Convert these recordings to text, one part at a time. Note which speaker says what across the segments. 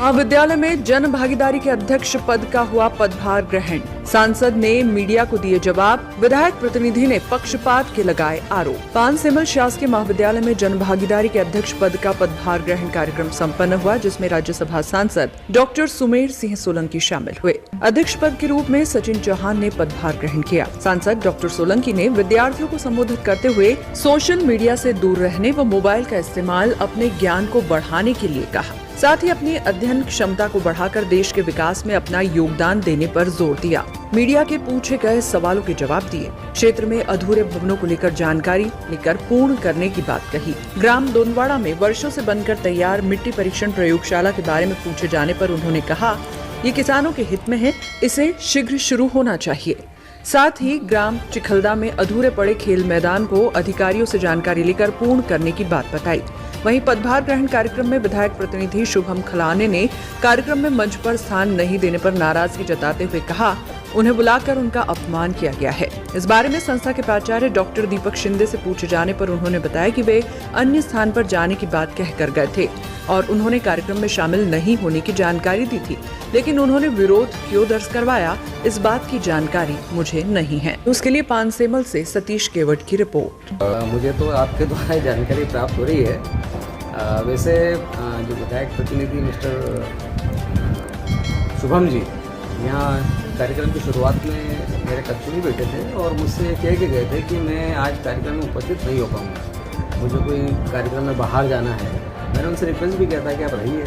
Speaker 1: महाविद्यालय में जन भागीदारी के अध्यक्ष पद का हुआ पदभार ग्रहण। सांसद ने मीडिया को दिए जवाब। विधायक प्रतिनिधि ने पक्षपात के लगाए आरोप। पानसेमल शासकीय महाविद्यालय में जन भागीदारी के अध्यक्ष पद का पदभार ग्रहण कार्यक्रम संपन्न हुआ, जिसमें राज्यसभा सांसद डॉक्टर सुमेर सिंह सोलंकी शामिल हुए। अध्यक्ष पद के रूप में सचिन चौहान ने पदभार ग्रहण किया। सांसद डॉक्टर सोलंकी ने विद्यार्थियों को संबोधित करते हुए सोशल मीडिया से दूर रहने व मोबाइल का इस्तेमाल अपने ज्ञान को बढ़ाने के लिए कहा। साथ ही अपनी अध्ययन क्षमता को बढ़ाकर देश के विकास में अपना योगदान देने पर जोर दिया। मीडिया के पूछे गए सवालों के जवाब दिए। क्षेत्र में अधूरे भवनों को लेकर जानकारी लेकर पूर्ण करने की बात कही। ग्राम दोनवाड़ा में वर्षों से बनकर तैयार मिट्टी परीक्षण प्रयोगशाला के बारे में पूछे जाने पर उन्होंने कहा, ये किसानों के हित में है, इसे शीघ्र शुरू होना चाहिए। साथ ही ग्राम चिखलदा में अधूरे पड़े खेल मैदान को अधिकारियों से जानकारी लेकर पूर्ण करने की बात बताई। वहीं पदभार ग्रहण कार्यक्रम में विधायक प्रतिनिधि शुभम खलाने ने कार्यक्रम में मंच पर स्थान नहीं देने पर नाराजगी जताते हुए कहा, उन्हें बुलाकर उनका अपमान किया गया है। इस बारे में संस्था के प्राचार्य डॉक्टर दीपक शिंदे से पूछे जाने पर उन्होंने बताया कि वे अन्य स्थान पर जाने की बात कहकर गए थे और उन्होंने कार्यक्रम में शामिल नहीं होने की जानकारी दी थी, लेकिन उन्होंने विरोध क्यों दर्ज करवाया, इस बात की जानकारी मुझे नहीं है। उसके लिए पानसेमल से सतीश केवट की रिपोर्ट।
Speaker 2: मुझे तो आपके द्वारा जानकारी प्राप्त हो रही है। वैसे जो विधायक प्रतिनिधि मिस्टर शुभम जी यहाँ कार्यक्रम की शुरुआत में मेरे कक्ष में बैठे थे और मुझसे कह के गए थे कि मैं आज कार्यक्रम में उपस्थित नहीं हो पाऊँगा, मुझे कोई कार्यक्रम में बाहर जाना है। मैंने उनसे रिक्वेस्ट भी किया था कि आप रहिए,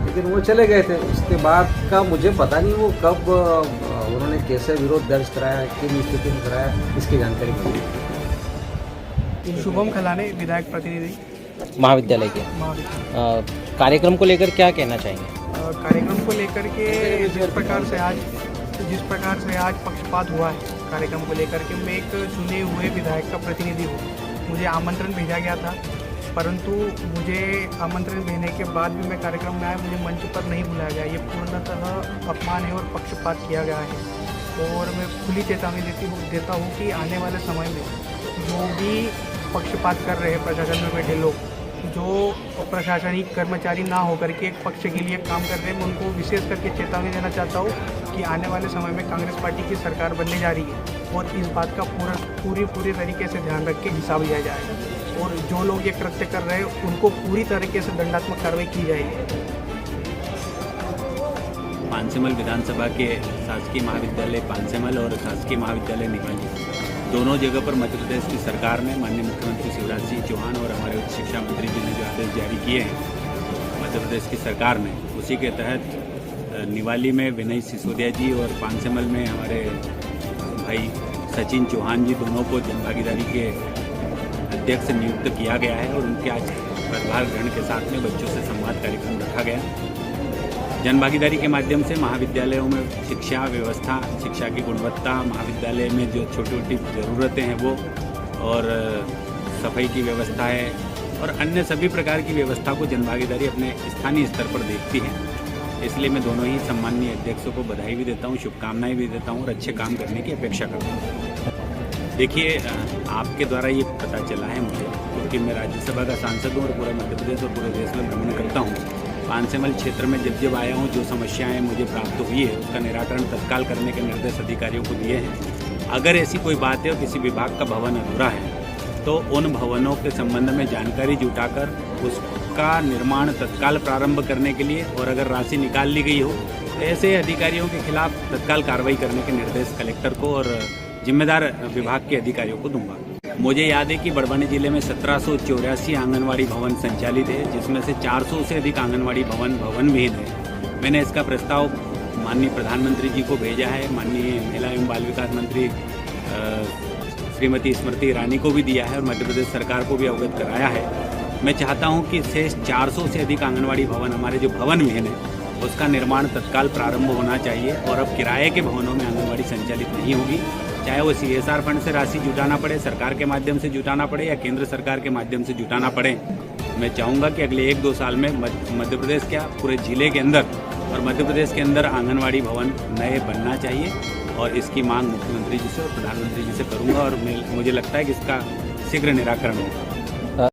Speaker 2: लेकिन वो चले गए थे। उसके बाद का मुझे पता नहीं वो कब उन्होंने कैसे विरोध दर्ज कराया, किन स्थिति में कराया, इसकी जानकारी मिली।
Speaker 3: शुभम खलाने, विधायक प्रतिनिधि
Speaker 4: महाविद्यालय के कार्यक्रम को लेकर क्या कहना चाहेंगे?
Speaker 3: कार्यक्रम को लेकर के जिस प्रकार से आज पक्षपात हुआ है कार्यक्रम को लेकर के, मैं एक चुने हुए विधायक का प्रतिनिधि हूँ। मुझे आमंत्रण भेजा गया था, परंतु मुझे आमंत्रण भेजने के बाद भी मैं कार्यक्रम में आया, मुझे मंच पर नहीं बुलाया गया। ये पूर्णतः अपमान है और पक्षपात किया गया है। और मैं खुली चेतावनी देता हूँ कि आने वाले समय में जो भी पक्षपात कर रहे हैं प्रशासन में बैठे लोग, जो प्रशासनिक कर्मचारी ना होकर के एक पक्ष के लिए काम कर रहे हैं, मैं उनको विशेष करके चेतावनी देना चाहता हूँ कि आने वाले समय में कांग्रेस पार्टी की सरकार बनने जा रही है और इस बात का पूरी तरीके से ध्यान रख के हिसाब लिया जाएगा और जो लोग ये कृत्य कर रहे हैं उनको पूरी तरीके से दंडात्मक कार्रवाई की जाएगी।
Speaker 5: पानसेमल विधानसभा के शासकीय महाविद्यालय पानसेमल और शासकीय महाविद्यालय निवाली दोनों जगह पर मध्य प्रदेश की सरकार ने, माननीय मुख्यमंत्री शिवराज सिंह चौहान और हमारे उच्च शिक्षा मंत्री जी ने जो आदेश जारी किए हैं मध्य प्रदेश की सरकार ने, उसी के तहत निवाली में विनय सिसोदिया जी और पानसेमल में हमारे भाई सचिन चौहान जी दोनों को जनभागीदारी के अध्यक्ष नियुक्त किया गया है और उनके आज पदभार ग्रहण के साथ में बच्चों से संवाद कार्यक्रम रखा गया। जनभागीदारी के माध्यम से महाविद्यालयों में शिक्षा व्यवस्था, शिक्षा की गुणवत्ता, महाविद्यालय में जो छोटी छोटी ज़रूरतें हैं वो, और सफाई की व्यवस्था है और अन्य सभी प्रकार की व्यवस्था को जनभागीदारी अपने स्थानीय स्तर पर देखती है। इसलिए मैं दोनों ही सम्माननीय अध्यक्षों को बधाई भी देता हूँ, शुभकामनाएं भी देता हूँ और अच्छे काम करने की अपेक्षा करता हूँ। देखिए, आपके द्वारा ये पता चला है मुझे, क्योंकि मैं राज्यसभा का सांसद हूँ और पूरा मध्य प्रदेश और पूरे देश में भ्रमण करता हूँ। पानसेमल क्षेत्र में जब आया हूँ, जो समस्याएं मुझे प्राप्त हुई है उसका निराकरण तत्काल करने के निर्देश अधिकारियों को दिए हैं। अगर ऐसी कोई बात है और किसी विभाग का भवन अधूरा है तो उन भवनों के संबंध में जानकारी जुटाकर उसका निर्माण तत्काल प्रारंभ करने के लिए, और अगर राशि निकाल ली गई हो तो ऐसे अधिकारियों के खिलाफ तत्काल कार्रवाई करने के निर्देश कलेक्टर को और जिम्मेदार विभाग के अधिकारियों को दूंगा। मुझे याद है कि बड़वानी जिले में 1784 आंगनवाड़ी भवन संचालित है, जिसमें से 400 से अधिक आंगनवाड़ी भवन विहीन है। मैंने इसका प्रस्ताव माननीय प्रधानमंत्री जी को भेजा है, माननीय महिला एवं बाल विकास मंत्री श्रीमती स्मृति ईरानी को भी दिया है और मध्य प्रदेश सरकार को भी अवगत कराया है। मैं चाहता हूं कि शेष 400 से अधिक आंगनवाड़ी भवन, हमारे जो भवन विहीन है, उसका निर्माण तत्काल प्रारंभ होना चाहिए और अब किराए के भवनों में आंगनवाड़ी संचालित नहीं होगी। चाहे वो CSR फंड से राशि जुटाना पड़े, सरकार के माध्यम से जुटाना पड़े या केंद्र सरकार के माध्यम से जुटाना पड़े। मैं चाहूँगा कि अगले 1-2 साल में मध्य प्रदेश क्या पूरे जिले के अंदर और मध्य प्रदेश के अंदर आंगनवाड़ी भवन नए बनना चाहिए और इसकी मांग मुख्यमंत्री जी से और प्रधानमंत्री जी से करूँगा और मुझे लगता है कि इसका शीघ्र निराकरण होगा।